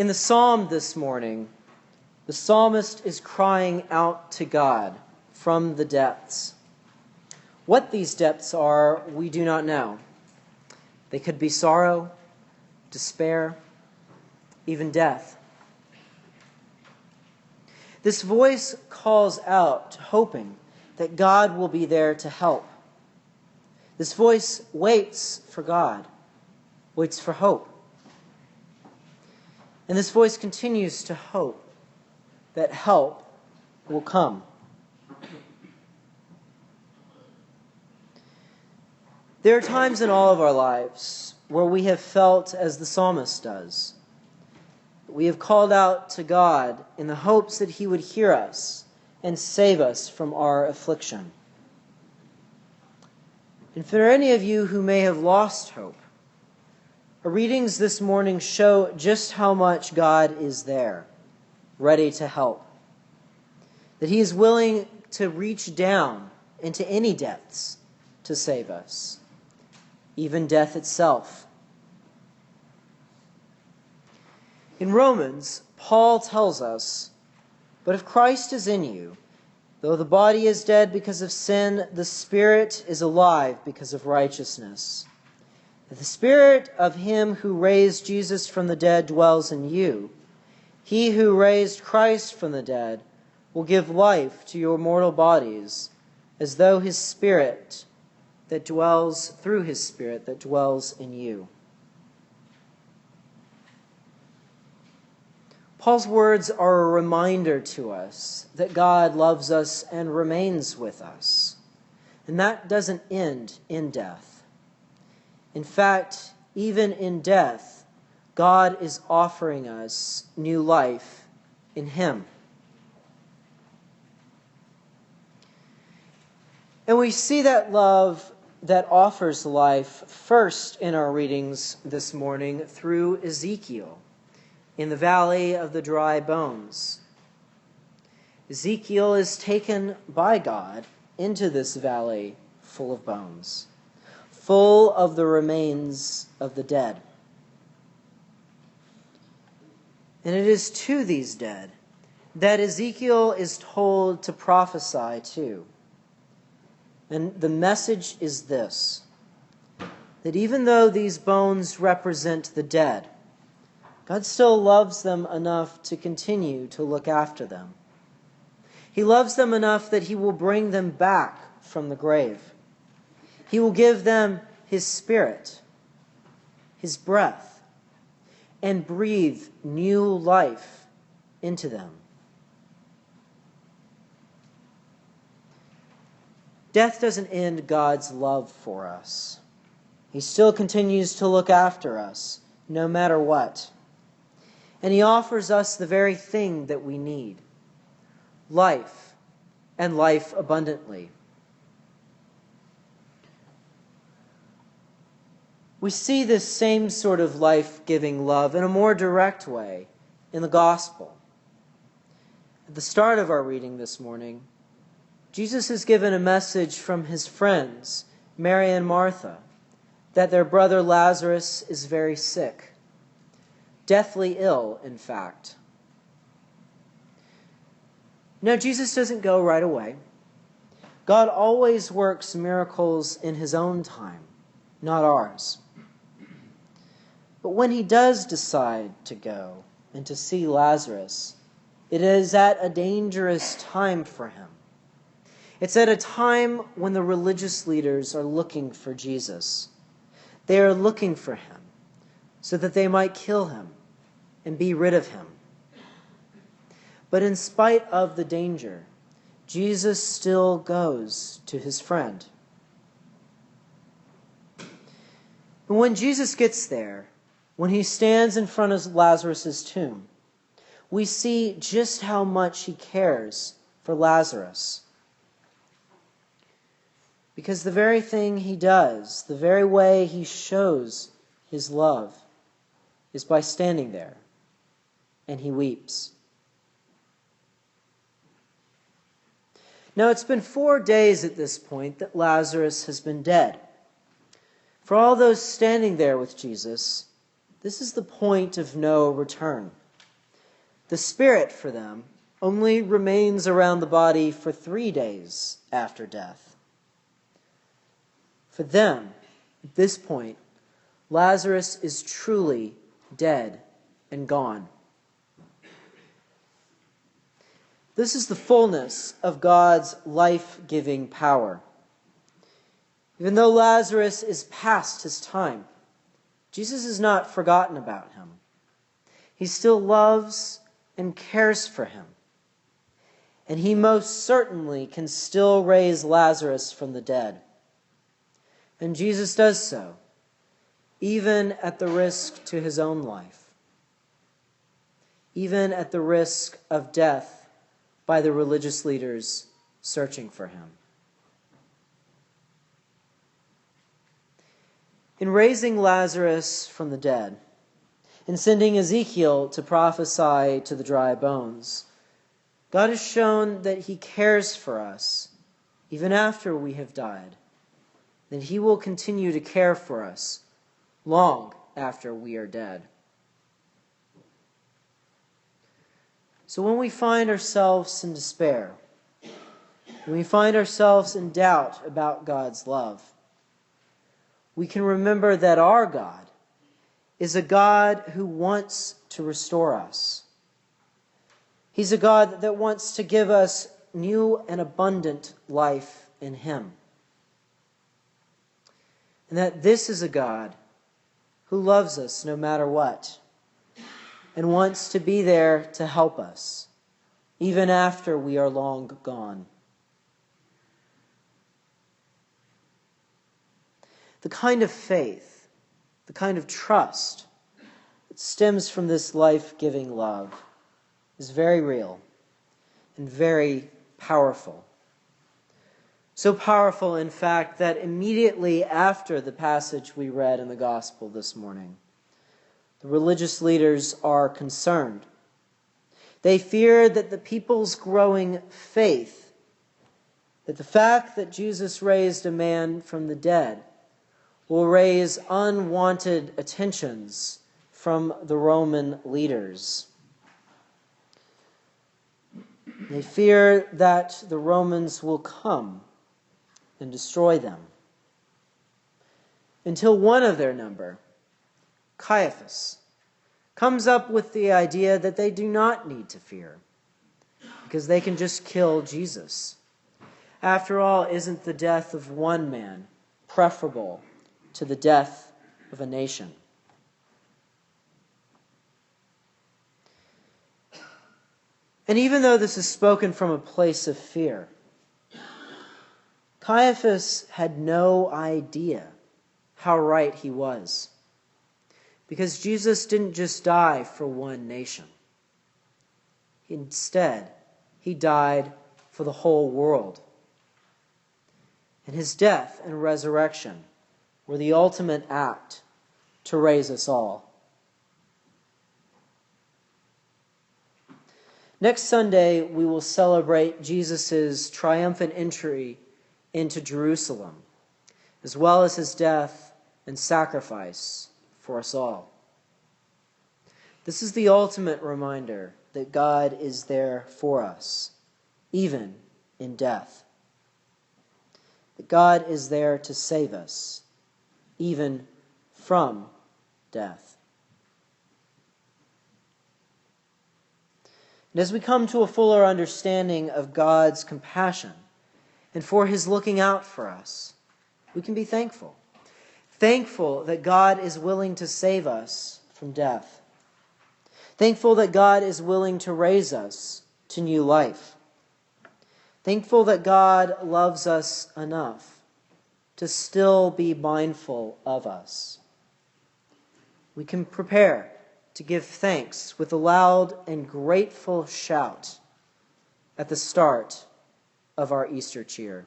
In the psalm this morning, the psalmist is crying out to God from the depths. What these depths are, we do not know. They could be sorrow, despair, even death. This voice calls out, hoping that God will be there to help. This voice waits for God, waits for hope. And this voice continues to hope that help will come. There are times in all of our lives where we have felt as the psalmist does. We have called out to God in the hopes that He would hear us and save us from our affliction. And for any of you who may have lost hope, our readings this morning show just how much God is there, ready to help. That He is willing to reach down into any depths to save us, even death itself. In Romans, Paul tells us, "But if Christ is in you, though the body is dead because of sin, the Spirit is alive because of righteousness. If the Spirit of Him who raised Jesus from the dead dwells in you, He who raised Christ from the dead will give life to your mortal bodies, as though His Spirit that dwells through His Spirit that dwells in you." Paul's words are a reminder to us that God loves us and remains with us. And that doesn't end in death. In fact, even in death, God is offering us new life in Him. And we see that love that offers life first in our readings this morning through Ezekiel in the valley of the dry bones. Ezekiel is taken by God into this valley full of bones, full of the remains of the dead. And it is to these dead that Ezekiel is told to prophesy to. And the message is this, that even though these bones represent the dead, God still loves them enough to continue to look after them. He loves them enough that He will bring them back from the grave. He will give them His Spirit, His breath, and breathe new life into them. Death doesn't end God's love for us. He still continues to look after us, no matter what. And He offers us the very thing that we need, life, and life abundantly. We see this same sort of life-giving love in a more direct way in the gospel. At the start of our reading this morning, Jesus is given a message from His friends, Mary and Martha, that their brother Lazarus is very sick. Deathly ill, in fact. No, Jesus doesn't go right away. God always works miracles in His own time, not ours. But when He does decide to go and to see Lazarus, it is at a dangerous time for Him. It's at a time when the religious leaders are looking for Jesus. They are looking for Him so that they might kill Him and be rid of Him. But in spite of the danger, Jesus still goes to His friend. And when Jesus gets there, when He stands in front of Lazarus' tomb, we see just how much He cares for Lazarus. Because the very thing He does, the very way He shows His love, is by standing there, and He weeps. Now, it's been 4 days at this point that Lazarus has been dead. For all those standing there with Jesus, this is the point of no return. The spirit for them only remains around the body for 3 days after death. For them, at this point, Lazarus is truly dead and gone. This is the fullness of God's life-giving power. Even though Lazarus is past his time, Jesus has not forgotten about him. He still loves and cares for him. And he most certainly can still raise Lazarus from the dead. And Jesus does so, even at the risk to his own life, even at the risk of death by the religious leaders searching for him. In raising Lazarus from the dead, in sending Ezekiel to prophesy to the dry bones, God has shown that he cares for us even after we have died, that he will continue to care for us long after we are dead. So when we find ourselves in despair, when we find ourselves in doubt about God's love, we can remember that our God is a God who wants to restore us. He's a God that wants to give us new and abundant life in him. And that this is a God who loves us no matter what, and wants to be there to help us, even after we are long gone. The kind of faith, the kind of trust that stems from this life-giving love is very real and very powerful. So powerful, in fact, that immediately after the passage we read in the gospel this morning, the religious leaders are concerned. They fear that the people's growing faith, that the fact that Jesus raised a man from the dead, will raise unwanted attentions from the Roman leaders. They fear that the Romans will come and destroy them. Until one of their number, Caiaphas, comes up with the idea that they do not need to fear, because they can just kill Jesus. After all, isn't the death of one man preferable to the death of a nation? And even though this is spoken from a place of fear, Caiaphas had no idea how right he was. Because Jesus didn't just die for one nation. Instead, he died for the whole world. And his death and resurrection were the ultimate act to raise us all. Next Sunday, we will celebrate Jesus' triumphant entry into Jerusalem, as well as his death and sacrifice for us all. This is the ultimate reminder that God is there for us, even in death. That God is there to save us, even from death. And as we come to a fuller understanding of God's compassion and for his looking out for us, we can be thankful. Thankful that God is willing to save us from death. Thankful that God is willing to raise us to new life. Thankful that God loves us enough to still be mindful of us. We can prepare to give thanks with a loud and grateful shout at the start of our Easter cheer.